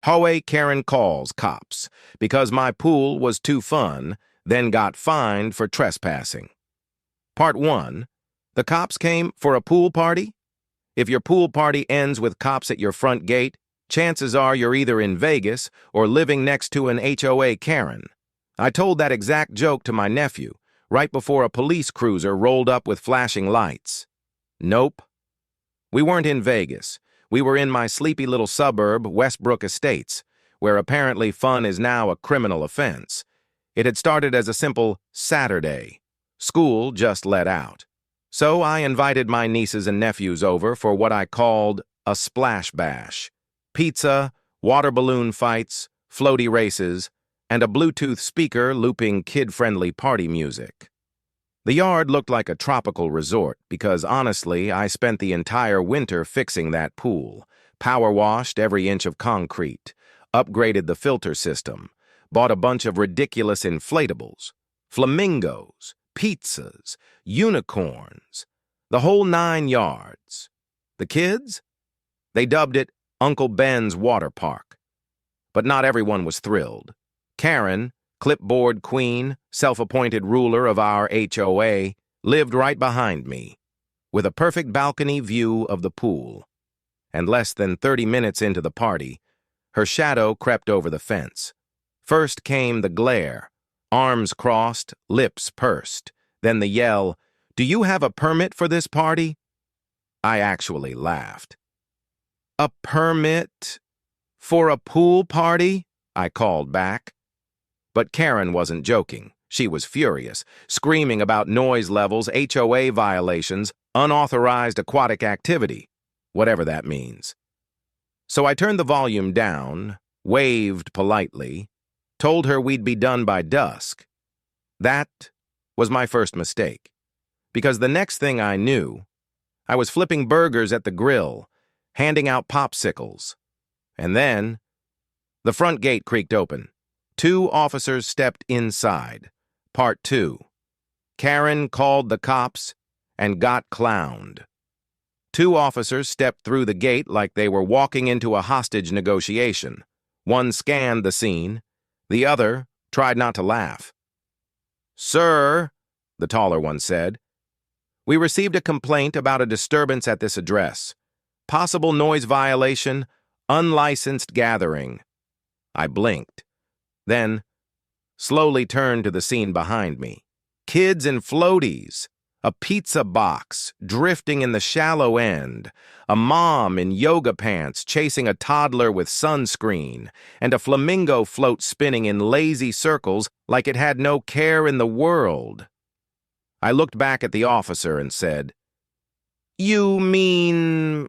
HOA Karen calls cops because my pool was too fun, then got fined for trespassing. Part 1. The cops came for a pool party? If your pool party ends with cops at your front gate, chances are you're either in Vegas or living next to an HOA Karen. I told that exact joke to my nephew right before a police cruiser rolled up with flashing lights. Nope. We weren't in Vegas. We were in my sleepy little suburb, Westbrook Estates, where apparently fun is now a criminal offense. It had started as a simple Saturday. School just let out. So I invited my nieces and nephews over for what I called a splash bash. Pizza, water balloon fights, floaty races, and a Bluetooth speaker looping kid-friendly party music. The yard looked like a tropical resort because, honestly, I spent the entire winter fixing that pool, power-washed every inch of concrete, upgraded the filter system, bought a bunch of ridiculous inflatables, flamingos, pizzas, unicorns, the whole 9 yards. The kids? They dubbed it Uncle Ben's Water Park. But not everyone was thrilled. Karen, clipboard queen, self-appointed ruler of our HOA, lived right behind me, with a perfect balcony view of the pool. And less than 30 minutes into the party, her shadow crept over the fence. First came the glare, arms crossed, lips pursed, then the yell, "Do you have a permit for this party?" I actually laughed. "A permit for a pool party?" I called back. But Karen wasn't joking. She was furious, screaming about noise levels, HOA violations, unauthorized aquatic activity, whatever that means. So I turned the volume down, waved politely, told her we'd be done by dusk. That was my first mistake, because the next thing I knew, I was flipping burgers at the grill, handing out popsicles. And then, the front gate creaked open. 2 officers stepped inside. Part 2. Karen called the cops and got clowned. 2 officers stepped through the gate like they were walking into a hostage negotiation. One scanned the scene. The other tried not to laugh. "Sir," the taller one said, "we received a complaint about a disturbance at this address. Possible noise violation, unlicensed gathering." I blinked. Then, slowly turned to the scene behind me. Kids and floaties, a pizza box drifting in the shallow end, a mom in yoga pants chasing a toddler with sunscreen, and a flamingo float spinning in lazy circles like it had no care in the world. I looked back at the officer and said, "You mean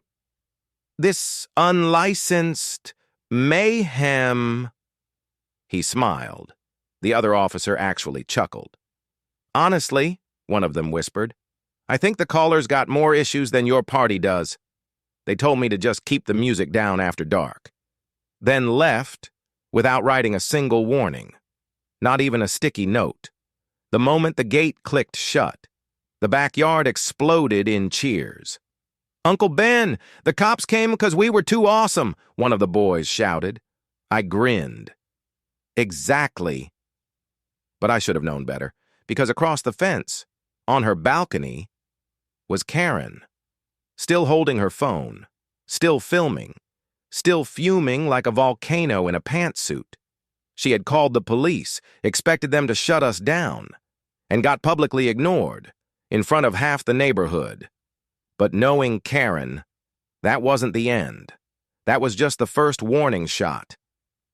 this unlicensed mayhem?" He smiled. The other officer actually chuckled. "Honestly," one of them whispered, "I think the callers got more issues than your party does. They told me to just keep the music down after dark." Then left without writing a single warning, not even a sticky note. The moment the gate clicked shut, the backyard exploded in cheers. "Uncle Ben, the cops came because we were too awesome," one of the boys shouted. I grinned. Exactly. But I should have known better, because across the fence, on her balcony, was Karen, still holding her phone, still filming, still fuming like a volcano in a pantsuit. She had called the police, expected them to shut us down, and got publicly ignored, in front of half the neighborhood. But knowing Karen, that wasn't the end. That was just the first warning shot.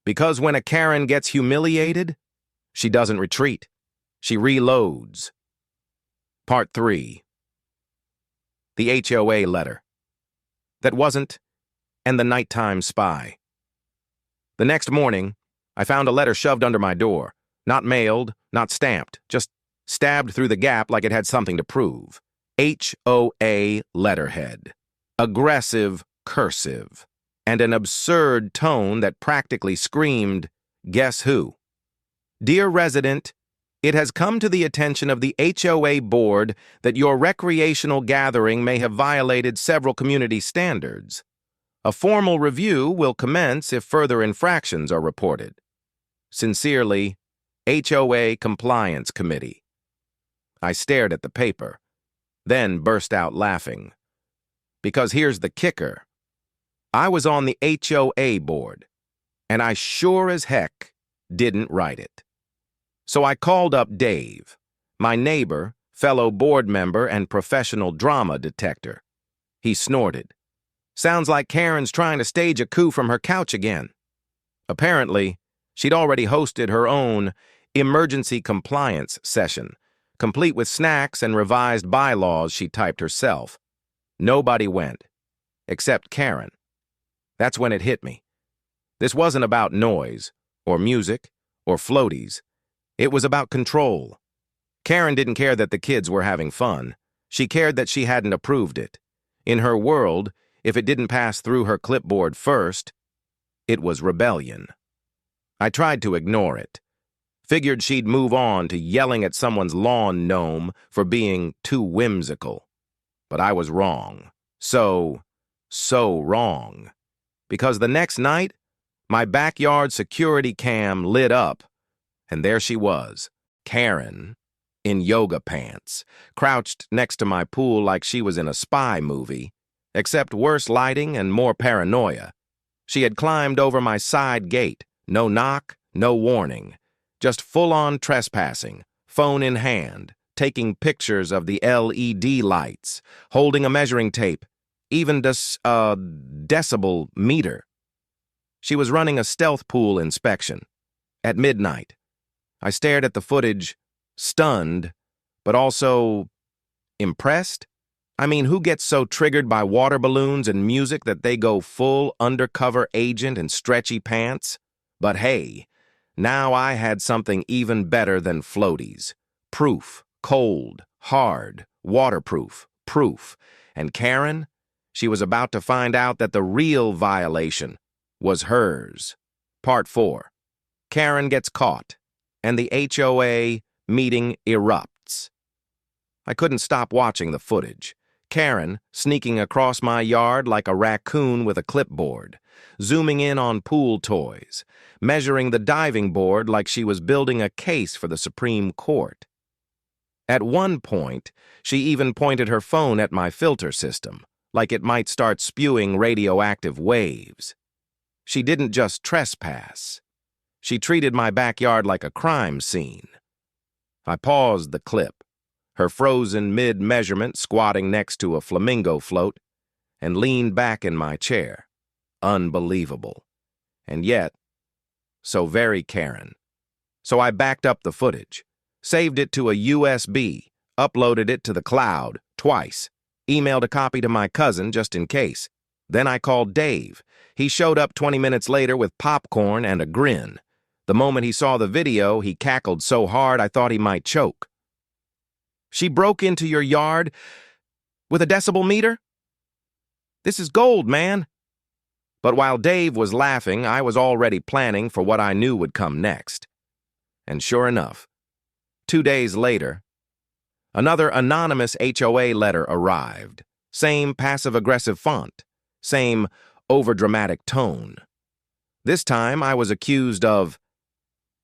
Because when a Karen gets humiliated, she doesn't retreat. She reloads. Part 3. The HOA letter. That wasn't, and the nighttime spy. The next morning, I found a letter shoved under my door. Not mailed, not stamped, just stabbed through the gap like it had something to prove. HOA letterhead. Aggressive cursive. And an absurd tone that practically screamed, "Guess who?" "Dear resident, it has come to the attention of the HOA board that your recreational gathering may have violated several community standards. A formal review will commence if further infractions are reported. Sincerely, HOA Compliance Committee. I stared at the paper, then burst out laughing. Because here's the kicker. I was on the HOA board, and I sure as heck didn't write it. So I called up Dave, my neighbor, fellow board member, and professional drama detector. He snorted. Sounds like Karen's trying to stage a coup from her couch again. Apparently, she'd already hosted her own emergency compliance session, complete with snacks and revised bylaws she typed herself. Nobody went, except Karen. That's when it hit me. This wasn't about noise, or music, or floaties. It was about control. Karen didn't care that the kids were having fun. She cared that she hadn't approved it. In her world, if it didn't pass through her clipboard first, it was rebellion. I tried to ignore it. Figured she'd move on to yelling at someone's lawn gnome for being too whimsical. But I was wrong. So wrong. Because the next night, my backyard security cam lit up, and there she was, Karen, in yoga pants, crouched next to my pool like she was in a spy movie, except worse lighting and more paranoia. She had climbed over my side gate, no knock, no warning, just full-on trespassing, phone in hand, taking pictures of the LED lights, holding a measuring tape, even decibel meter. She was running a stealth pool inspection. At midnight, I stared at the footage, stunned, but also impressed. I mean, who gets so triggered by water balloons and music that they go full undercover agent in stretchy pants? But hey, now I had something even better than floaties. Proof, cold, hard, waterproof, proof. And Karen, she was about to find out that the real violation was hers. Part 4. Karen gets caught, and the HOA meeting erupts. I couldn't stop watching the footage. Karen sneaking across my yard like a raccoon with a clipboard, zooming in on pool toys, measuring the diving board like she was building a case for the Supreme Court. At one point, she even pointed her phone at my filter system, like it might start spewing radioactive waves. She didn't just trespass. She treated my backyard like a crime scene. I paused the clip, her frozen mid-measurement squatting next to a flamingo float, and leaned back in my chair. Unbelievable. And yet, so very Karen. So I backed up the footage, saved it to a USB, uploaded it to the cloud twice, emailed a copy to my cousin just in case. Then I called Dave. He showed up 20 minutes later with popcorn and a grin. The moment he saw the video, he cackled so hard I thought he might choke. She broke into your yard with a decibel meter? This is gold, man. But while Dave was laughing, I was already planning for what I knew would come next. And sure enough, 2 days later, another anonymous HOA letter arrived. Same passive-aggressive font, same overdramatic tone. This time I was accused of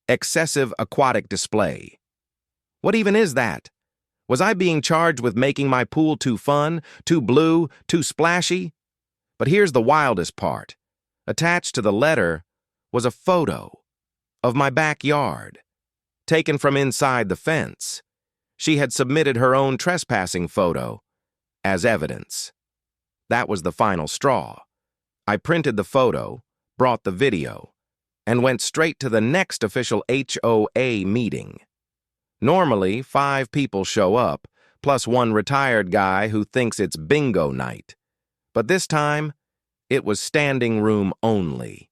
excessive aquatic display. What even is that? Was I being charged with making my pool too fun, too blue, too splashy? But here's the wildest part. Attached to the letter was a photo of my backyard, taken from inside the fence. She had submitted her own trespassing photo as evidence. That was the final straw. I printed the photo, brought the video, and went straight to the next official HOA meeting. Normally, 5 people show up, plus one retired guy who thinks it's bingo night. But this time, it was standing room only.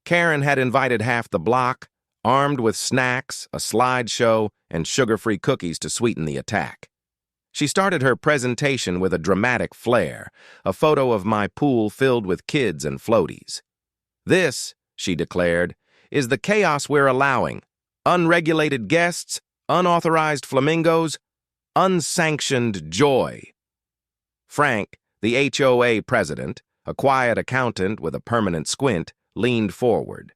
Karen had invited half the block, armed with snacks, a slideshow, and sugar-free cookies to sweeten the attack. She started her presentation with a dramatic flair, a photo of my pool filled with kids and floaties. This, she declared, is the chaos we're allowing. Unregulated guests, unauthorized flamingos, unsanctioned joy. Frank, the HOA president, A quiet accountant with a permanent squint leaned forward.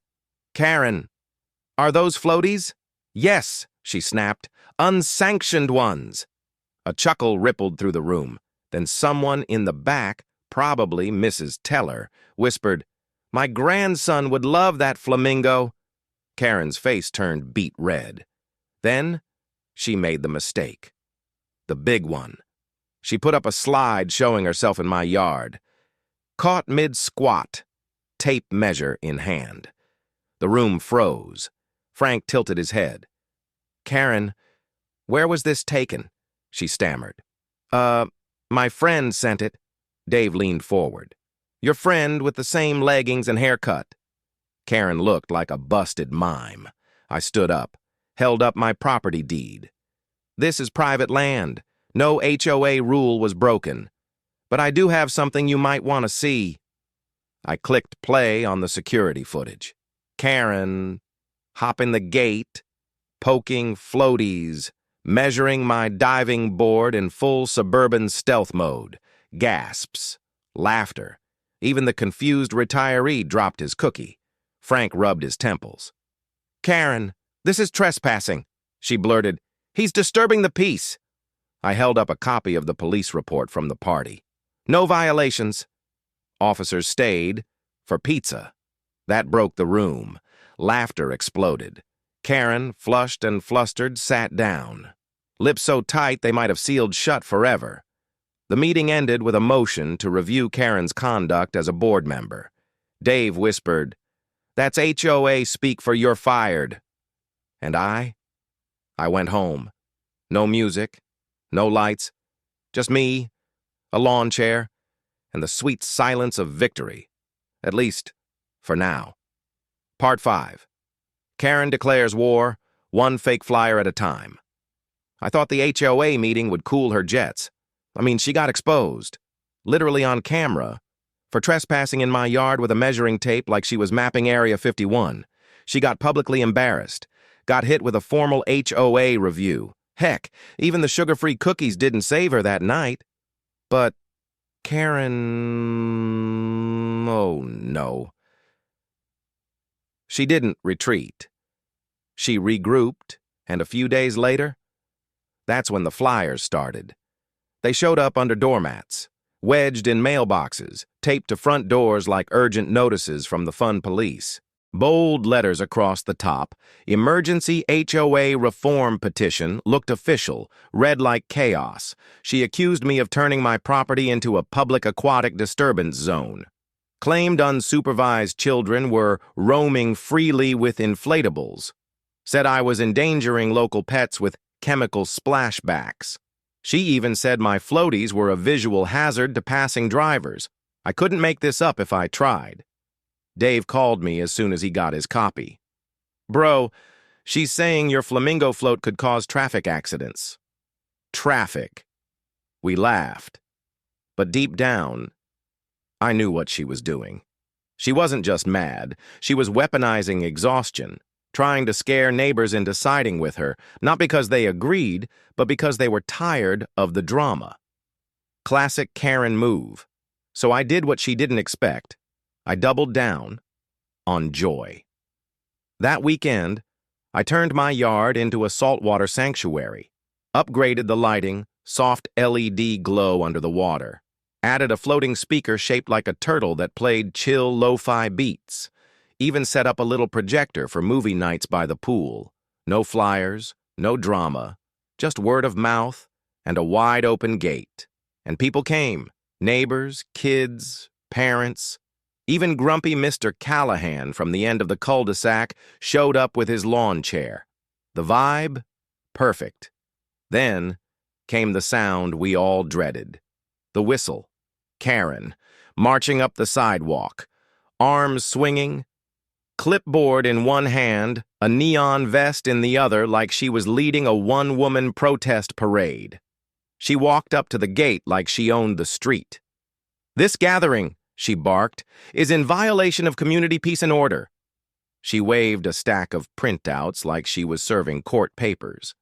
"Karen, are those floaties?" "Yes," she snapped. "Unsanctioned ones." A chuckle rippled through the room. Then someone in the back, probably Mrs. Teller, whispered, "My grandson would love that flamingo." Karen's face turned beet red. Then she made the mistake. The big one. She put up a slide showing herself in my yard. Caught mid-squat, tape measure in hand. The room froze. Frank tilted his head. "Karen, where was this taken?" she stammered. My friend sent it." Dave leaned forward. "Your friend with the same leggings and haircut." Karen looked like a busted mime. I stood up, held up my property deed. "This is private land. No HOA rule was broken. But I do have something you might want to see." I clicked play on the security footage. Karen, hopping the gate, poking floaties, measuring my diving board in full suburban stealth mode. Gasps. Laughter. Even the confused retiree dropped his cookie. Frank rubbed his temples. "Karen, this is trespassing," she blurted. "He's disturbing the peace." I held up a copy of the police report from the party. "No violations." Officers stayed for pizza. That broke the room. Laughter exploded. Karen, flushed and flustered, sat down. Lips so tight they might have sealed shut forever. The meeting ended with a motion to review Karen's conduct as a board member. Dave whispered, "That's HOA speak for you're fired." And I went home. No music, no lights, just me, a lawn chair, and the sweet silence of victory. At least, for now. Part 5. Karen declares war, one fake flyer at a time. I thought the HOA meeting would cool her jets. I mean, she got exposed, literally on camera, for trespassing in my yard with a measuring tape like she was mapping Area 51. She got publicly embarrassed, got hit with a formal HOA review. Heck, even the sugar-free cookies didn't save her that night. But Karen... oh no. She didn't retreat. She regrouped, and a few days later, that's when the flyers started. They showed up under doormats, wedged in mailboxes, taped to front doors like urgent notices from the fun police. Bold letters across the top, "Emergency HOA Reform Petition," looked official, read like chaos. She accused me of turning my property into a public aquatic disturbance zone. Claimed unsupervised children were roaming freely with inflatables. Said I was endangering local pets with chemical splashbacks. She even said my floaties were a visual hazard to passing drivers. I couldn't make this up if I tried. Dave called me as soon as he got his copy. "Bro, she's saying your flamingo float could cause traffic accidents." Traffic. We laughed. But deep down, I knew what she was doing. She wasn't just mad. She was weaponizing exhaustion, trying to scare neighbors into siding with her, not because they agreed, but because they were tired of the drama. Classic Karen move. So I did what she didn't expect. I doubled down on joy. That weekend, I turned my yard into a saltwater sanctuary, upgraded the lighting, soft LED glow under the water, added a floating speaker shaped like a turtle that played chill lo-fi beats, even set up a little projector for movie nights by the pool. No flyers, no drama, just word of mouth and a wide-open gate. And people came, neighbors, kids, parents. Even grumpy Mr. Callahan from the end of the cul-de-sac showed up with his lawn chair. The vibe? Perfect. Then came the sound we all dreaded. The whistle. Karen, marching up the sidewalk, arms swinging, clipboard in one hand, a neon vest in the other like she was leading a one-woman protest parade. She walked up to the gate like she owned the street. "This gathering," she barked, "is in violation of community peace and order." She waved a stack of printouts like she was serving court papers.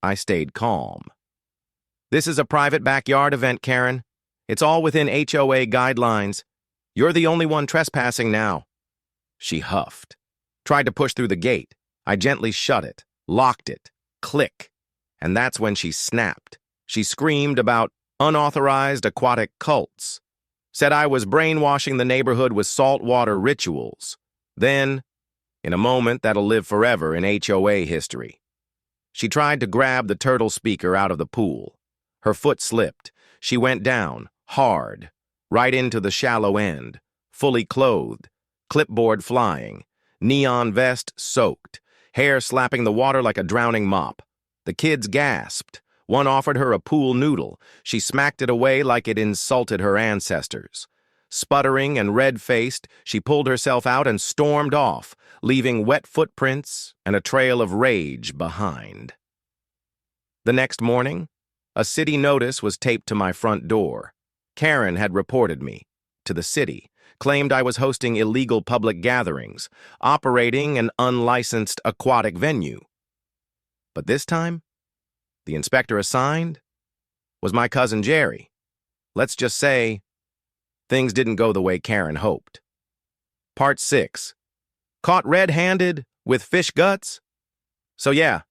I stayed calm. "This is a private backyard event, Karen. It's all within HOA guidelines." You're the only one trespassing now. She huffed. Tried to push through the gate. I gently shut it, locked it. Click. And that's when she snapped. She screamed about unauthorized aquatic cults. Said I was brainwashing the neighborhood with saltwater rituals. Then, in a moment that'll live forever in HOA history, she tried to grab the turtle speaker out of the pool. Her foot slipped. She went down, hard, right into the shallow end, fully clothed, clipboard flying, neon vest soaked, hair slapping the water like a drowning mop. The kids gasped. One offered her a pool noodle. She smacked it away like it insulted her ancestors. Sputtering and red-faced, she pulled herself out and stormed off, leaving wet footprints and a trail of rage behind. The next morning, a city notice was taped to my front door. Karen had reported me to the city, claimed I was hosting illegal public gatherings, operating an unlicensed aquatic venue. But this time, the inspector assigned was my cousin Jerry. Let's just say, things didn't go the way Karen hoped. Part 6. Caught red-handed with fish guts? So yeah,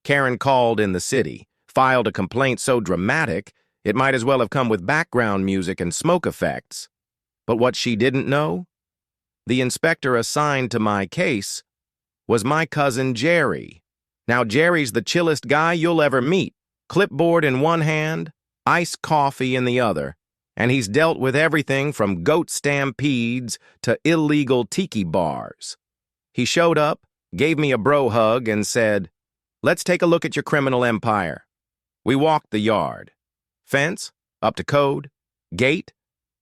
Karen called in the city, filed a complaint so dramatic it might as well have come with background music and smoke effects. But what she didn't know? The inspector assigned to my case was my cousin Jerry. Now Jerry's the chillest guy you'll ever meet. Clipboard in one hand, iced coffee in the other, and he's dealt with everything from goat stampedes to illegal tiki bars. He showed up, gave me a bro hug, and said, "Let's take a look at your criminal empire." We walked the yard. Fence, up to code, gate,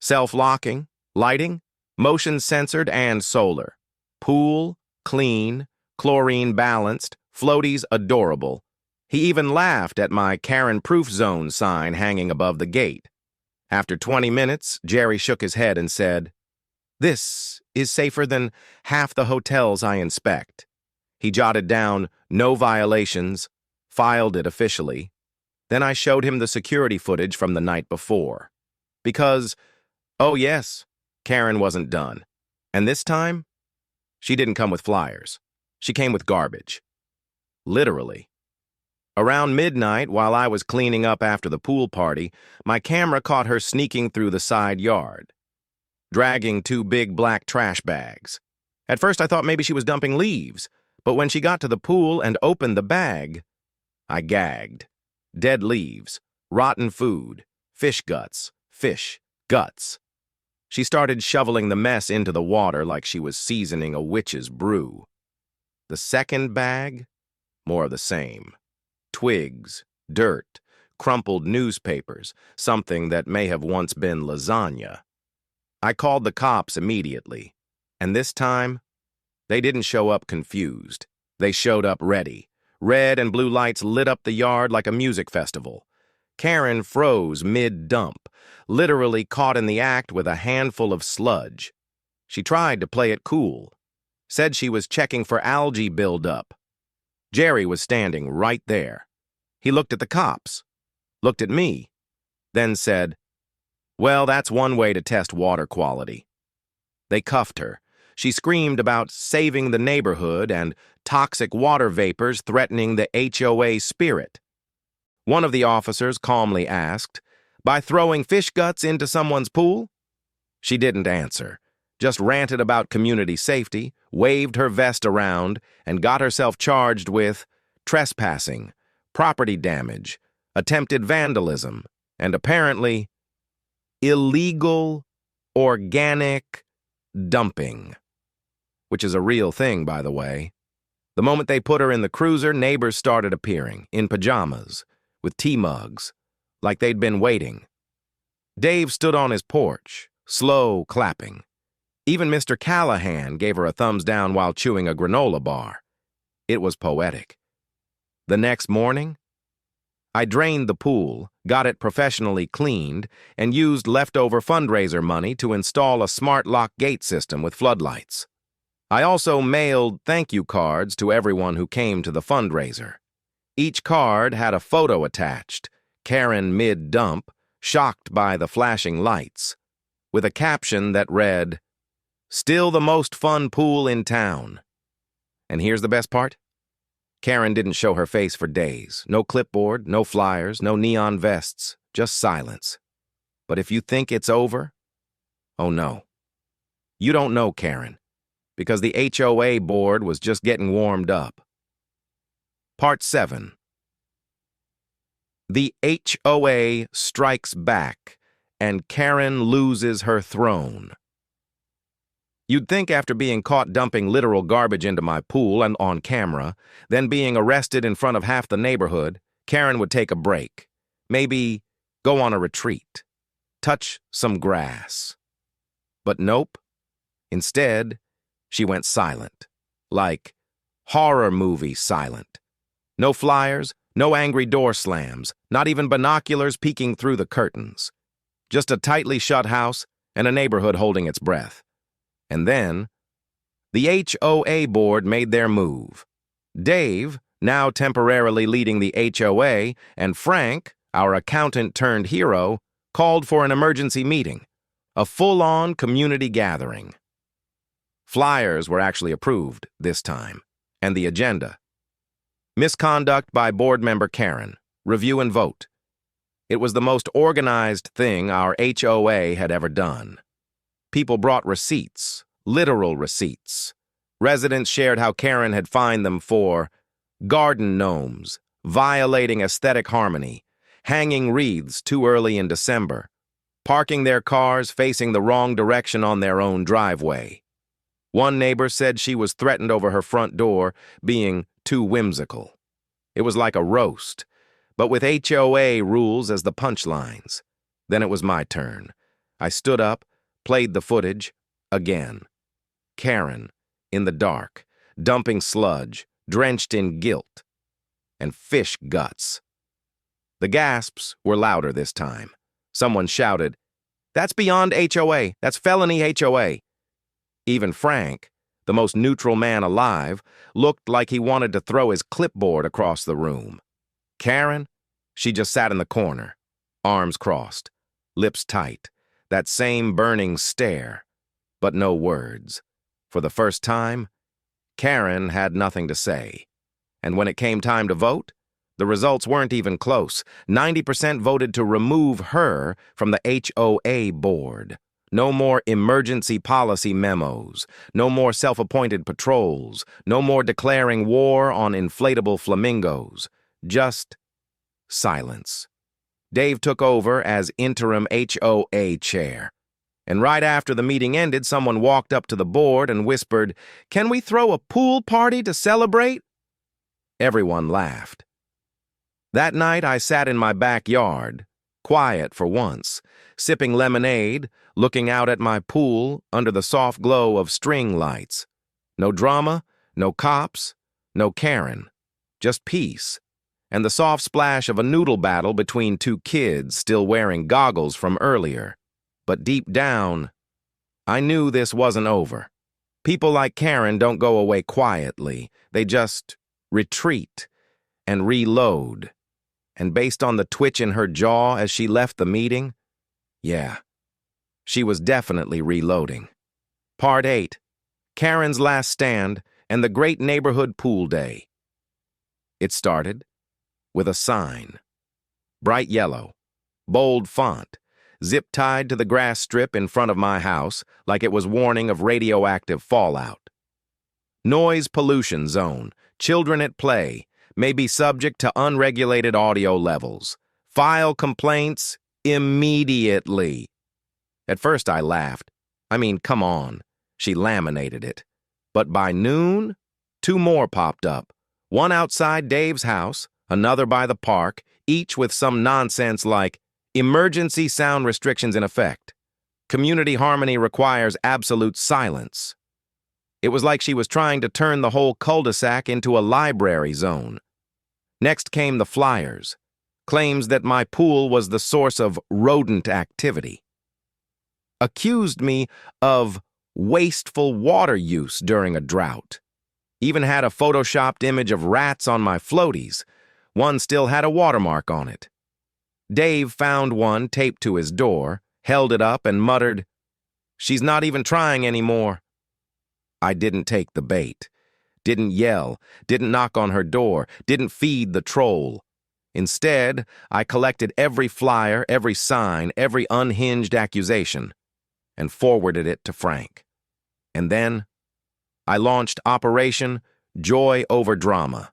self-locking, lighting, motion-censored and solar. Pool, clean, chlorine-balanced, floaties adorable. He even laughed at my Karen-proof zone sign hanging above the gate. After 20 minutes, Jerry shook his head and said, "This is safer than half the hotels I inspect." He jotted down "no violations," filed it officially. Then I showed him the security footage from the night before. Because, oh yes, Karen wasn't done. And this time, she didn't come with flyers. She came with garbage. Literally. Around midnight, while I was cleaning up after the pool party, my camera caught her sneaking through the side yard, dragging 2 big black trash bags. At first I thought maybe she was dumping leaves, but when she got to the pool and opened the bag, I gagged. Dead leaves, rotten food, fish guts. She started shoveling the mess into the water like she was seasoning a witch's brew. The second bag, more of the same. Twigs, dirt, crumpled newspapers, something that may have once been lasagna. I called the cops immediately, and this time, they didn't show up confused. They showed up ready. Red and blue lights lit up the yard like a music festival. Karen froze mid-dump, literally caught in the act with a handful of sludge. She tried to play it cool, said she was checking for algae buildup. Jerry was standing right there. He looked at the cops, looked at me, then said, "Well, that's one way to test water quality." They cuffed her. She screamed about saving the neighborhood and toxic water vapors threatening the HOA spirit. One of the officers calmly asked, "By throwing fish guts into someone's pool?" She didn't answer, just ranted about community safety, waved her vest around, and got herself charged with trespassing, property damage, attempted vandalism, and apparently illegal organic dumping. Which is a real thing, by the way. The moment they put her in the cruiser, neighbors started appearing, in pajamas, with tea mugs, like they'd been waiting. Dave stood on his porch, slow clapping. Even Mr. Callahan gave her a thumbs down while chewing a granola bar. It was poetic. The next morning, I drained the pool, got it professionally cleaned, and used leftover fundraiser money to install a smart lock gate system with floodlights. I also mailed thank you cards to everyone who came to the fundraiser. Each card had a photo attached, Karen mid-dump, shocked by the flashing lights. with a caption that read, "Still the most fun pool in town." And here's the best part. Karen didn't show her face for days. No clipboard, no flyers, no neon vests, just silence. But if you think it's over, oh no. You don't know Karen, because the HOA board was just getting warmed up. Part 7. The HOA strikes back, and Karen loses her throne. You'd think after being caught dumping literal garbage into my pool and on camera, then being arrested in front of half the neighborhood, Karen would take a break. Maybe go on a retreat. Touch some grass. But nope. Instead, she went silent. Like horror movie silent. No flyers, no angry door slams, not even binoculars peeking through the curtains. Just a tightly shut house and a neighborhood holding its breath. And then, the HOA board made their move. Dave, now temporarily leading the HOA, and Frank, our accountant-turned-hero, called for an emergency meeting, a full-on community gathering. Flyers were actually approved this time, and the agenda. Misconduct by board member Karen. Review and vote. It was the most organized thing our HOA had ever done. People brought receipts, literal receipts. Residents shared how Karen had fined them for garden gnomes, violating aesthetic harmony, hanging wreaths too early in December, parking their cars facing the wrong direction on their own driveway. One neighbor said she was threatened over her front door, being too whimsical. It was like a roast, but with HOA rules as the punchlines. Then it was my turn. I stood up, played the footage, again. Karen, in the dark, dumping sludge, drenched in guilt, and fish guts. The gasps were louder this time. Someone shouted, "That's beyond HOA, that's felony HOA." Even Frank, the most neutral man alive, looked like he wanted to throw his clipboard across the room. Karen, she just sat in the corner, arms crossed, lips tight, that same burning stare, but no words. For the first time, Karen had nothing to say. And when it came time to vote, the results weren't even close. 90% voted to remove her from the HOA board. No more emergency policy memos, no more self-appointed patrols, no more declaring war on inflatable flamingos. Just silence. Dave took over as interim HOA chair. And right after the meeting ended, someone walked up to the board and whispered, "Can we throw a pool party to celebrate?" Everyone laughed. That night, I sat in my backyard, quiet for once, sipping lemonade, looking out at my pool under the soft glow of string lights. No drama, no cops, no Karen, just peace, and the soft splash of a noodle battle between two kids still wearing goggles from earlier. But deep down, I knew this wasn't over. People like Karen don't go away quietly. They just retreat and reload. And based on the twitch in her jaw as she left the meeting, yeah, she was definitely reloading. Part 8. Karen's Last Stand and the Great Neighborhood Pool Day. It started with a sign. Bright yellow, bold font, zip-tied to the grass strip in front of my house like it was warning of radioactive fallout. Noise pollution zone, children at play, may be subject to unregulated audio levels. File complaints immediately. At first I laughed. I mean, come on. She laminated it. But by noon, 2 more popped up. One outside Dave's house, another by the park, each with some nonsense like, "Emergency sound restrictions in effect. Community harmony requires absolute silence." It was like she was trying to turn the whole cul-de-sac into a library zone. Next came the flyers, claims that my pool was the source of rodent activity. Accused me of wasteful water use during a drought. Even had a photoshopped image of rats on my floaties. One still had a watermark on it. Dave found one taped to his door, held it up and muttered, She's not even trying anymore." I didn't take the bait, didn't yell, didn't knock on her door, didn't feed the troll. Instead, I collected every flyer, every sign, every unhinged accusation, and forwarded it to Frank. And then, I launched Operation Joy Over Drama.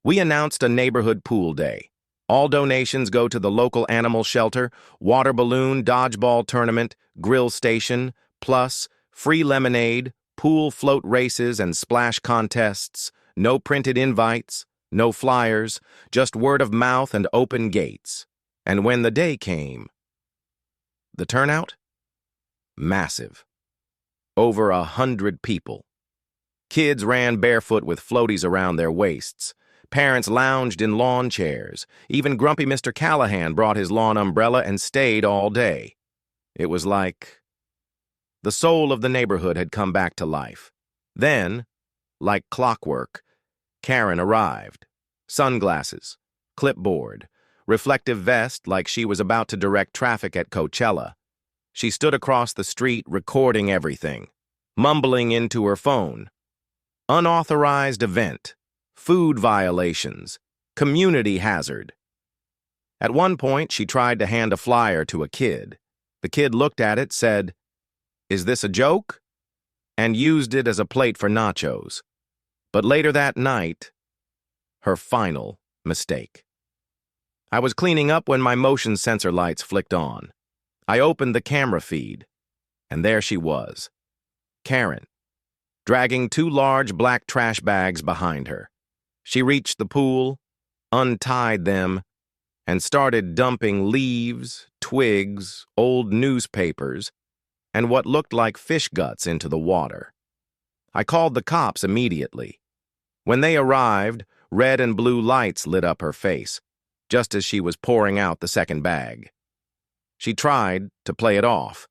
We announced a neighborhood pool day. All donations go to the local animal shelter, water balloon, dodgeball tournament, grill station, plus free lemonade, pool float races and splash contests, no printed invites, no flyers, just word of mouth and open gates. And when the day came, the turnout? Massive. Over 100 people. Kids ran barefoot with floaties around their waists. Parents lounged in lawn chairs. Even grumpy Mr. Callahan brought his lawn umbrella and stayed all day. It was like the soul of the neighborhood had come back to life. Then, like clockwork, Karen arrived. Sunglasses, clipboard, reflective vest like she was about to direct traffic at Coachella. She stood across the street recording everything, mumbling into her phone. Unauthorized event, food violations, community hazard. At one point, she tried to hand a flyer to a kid. The kid looked at it, said, "Is this a joke?" and used it as a plate for nachos. But later that night, her final mistake. I was cleaning up when my motion sensor lights flicked on. I opened the camera feed, and there she was, Karen, dragging 2 large black trash bags behind her. She reached the pool, untied them, and started dumping leaves, twigs, old newspapers, and what looked like fish guts into the water. I called the cops immediately. When they arrived, red and blue lights lit up her face, just as she was pouring out the second bag. She tried to play it off,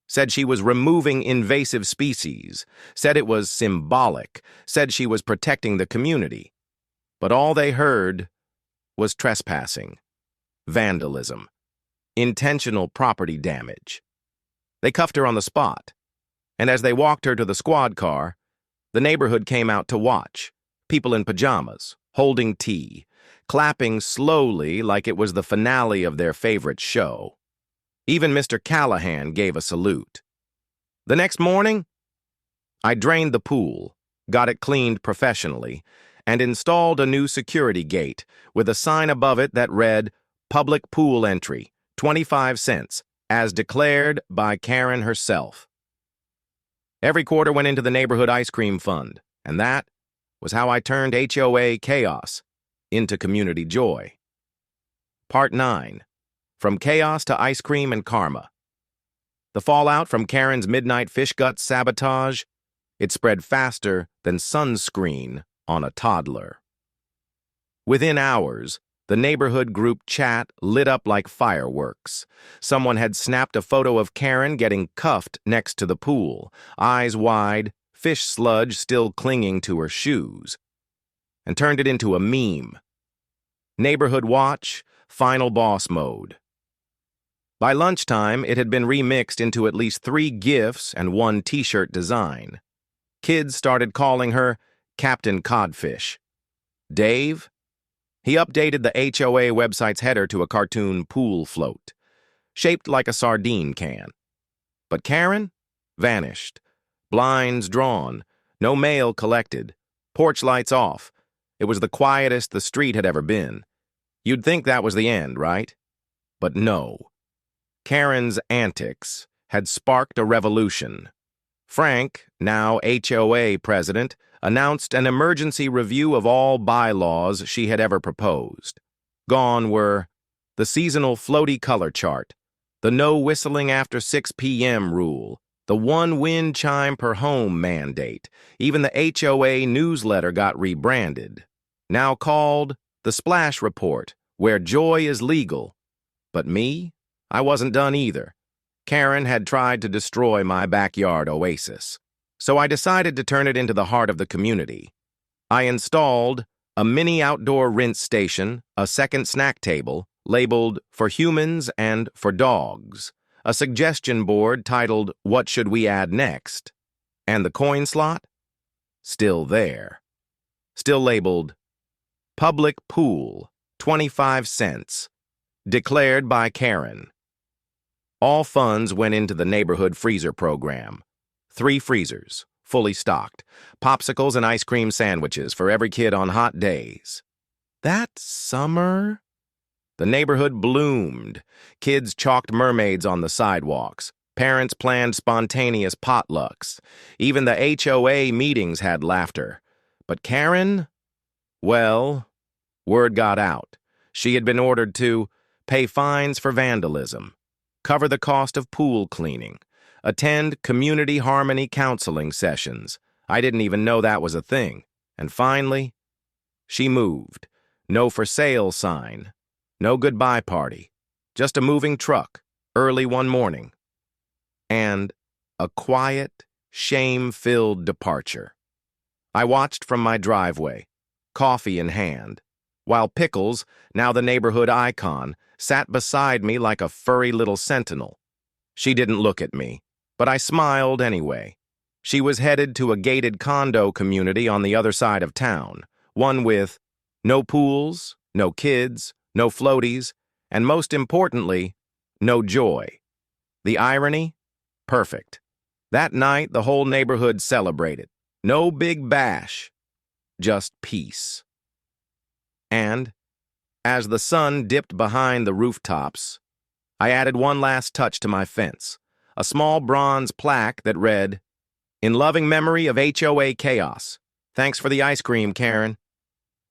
said she was removing invasive species, said it was symbolic, said she was protecting the community. But all they heard was trespassing, vandalism, intentional property damage. They cuffed her on the spot, and as they walked her to the squad car, the neighborhood came out to watch, people in pajamas, holding tea, clapping slowly like it was the finale of their favorite show. Even Mr. Callahan gave a salute. The next morning, I drained the pool, got it cleaned professionally, and installed a new security gate with a sign above it that read, "Public pool entry, 25 cents, as declared by Karen herself." Every quarter went into the neighborhood ice cream fund, and that was how I turned HOA chaos into community joy. Part 9. From Chaos to Ice Cream and Karma. The fallout from Karen's midnight fish gut sabotage, it spread faster than sunscreen on a toddler. Within hours, the neighborhood group chat lit up like fireworks. Someone had snapped a photo of Karen getting cuffed next to the pool, eyes wide, fish sludge still clinging to her shoes, and turned it into a meme. Neighborhood Watch, Final Boss Mode. By lunchtime, it had been remixed into at least 3 GIFs and 1 t-shirt design. Kids started calling her Captain Codfish. Dave? He updated the HOA website's header to a cartoon pool float, shaped like a sardine can. But Karen? Vanished. Blinds drawn. No mail collected. Porch lights off. It was the quietest the street had ever been. You'd think that was the end, right? But no. Karen's antics had sparked a revolution. Frank, now HOA president, announced an emergency review of all bylaws she had ever proposed. Gone were the seasonal floaty color chart, the no whistling after 6 p.m. rule, the 1 wind chime per home mandate. Even the HOA newsletter got rebranded, now called the Splash Report, where joy is legal. But me? I wasn't done either. Karen had tried to destroy my backyard oasis, so I decided to turn it into the heart of the community. I installed a mini outdoor rinse station, a second snack table, labeled for humans and for dogs, a suggestion board titled "What Should We Add Next?" And the coin slot? Still there. Still labeled Public Pool, 25 cents. Declared by Karen. All funds went into the neighborhood freezer program. 3 freezers, fully stocked, popsicles and ice cream sandwiches for every kid on hot days. That summer, the neighborhood bloomed. Kids chalked mermaids on the sidewalks. Parents planned spontaneous potlucks. Even the HOA meetings had laughter. But Karen? Well, word got out. She had been ordered to pay fines for vandalism, cover the cost of pool cleaning, attend community harmony counseling sessions. I didn't even know that was a thing. And finally, she moved. No for sale sign. No goodbye party. Just a moving truck, early one morning. And a quiet, shame-filled departure. I watched from my driveway, coffee in hand, while Pickles, now the neighborhood icon, sat beside me like a furry little sentinel. She didn't look at me, but I smiled anyway. She was headed to a gated condo community on the other side of town, one with no pools, no kids, no floaties, and most importantly, no joy. The irony? Perfect. That night, the whole neighborhood celebrated. No big bash, just peace. And, as the sun dipped behind the rooftops, I added one last touch to my fence, a small bronze plaque that read, "In loving memory of HOA Chaos. Thanks for the ice cream, Karen."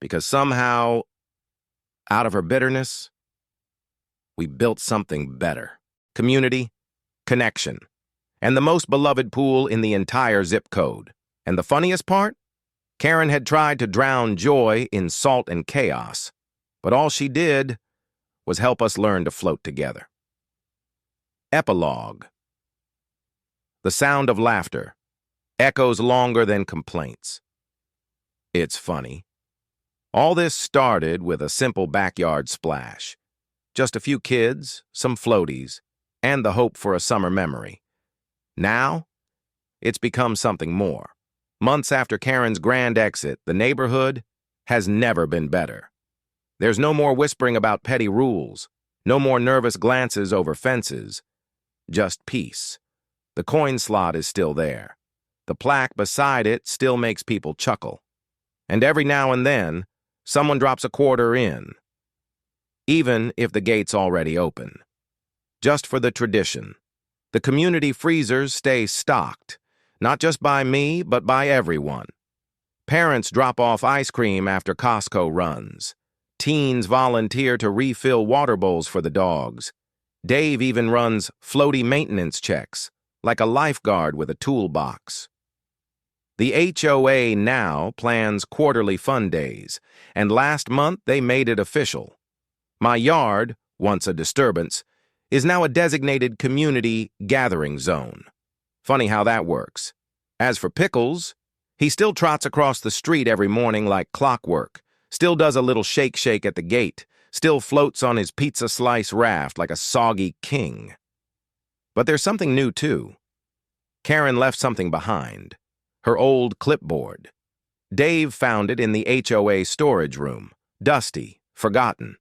Because somehow, out of her bitterness, we built something better. Community, connection, and the most beloved pool in the entire zip code. And the funniest part? Karen had tried to drown joy in salt and chaos, but all she did was help us learn to float together. Epilogue. The sound of laughter echoes longer than complaints. It's funny. All this started with a simple backyard splash. Just a few kids, some floaties, and the hope for a summer memory. Now, it's become something more. Months after Karen's grand exit, the neighborhood has never been better. There's no more whispering about petty rules, no more nervous glances over fences, just peace. The coin slot is still there. The plaque beside it still makes people chuckle. And every now and then, someone drops a quarter in, even if the gate's already open. Just for the tradition. The community freezers stay stocked, not just by me, but by everyone. Parents drop off ice cream after Costco runs. Teens volunteer to refill water bowls for the dogs. Dave even runs floaty maintenance checks, like a lifeguard with a toolbox. The HOA now plans quarterly fun days, and last month they made it official. My yard, once a disturbance, is now a designated community gathering zone. Funny how that works. As for Pickles, he still trots across the street every morning like clockwork, still does a little shake at the gate, still floats on his pizza slice raft like a soggy king. But there's something new, too. Karen left something behind. Her old clipboard. Dave found it in the HOA storage room, dusty, forgotten.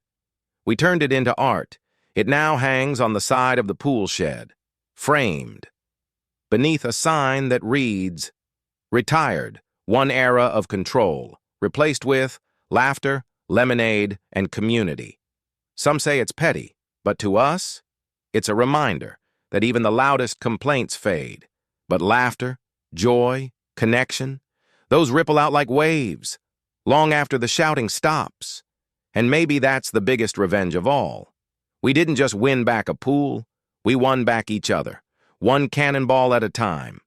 We turned it into art. It now hangs on the side of the pool shed, framed, beneath a sign that reads, "Retired, one era of control," replaced with laughter, lemonade, and community. Some say it's petty, but to us, it's a reminder that even the loudest complaints fade. But laughter, joy, connection, those ripple out like waves, long after the shouting stops. And maybe that's the biggest revenge of all. We didn't just win back a pool, we won back each other, one cannonball at a time.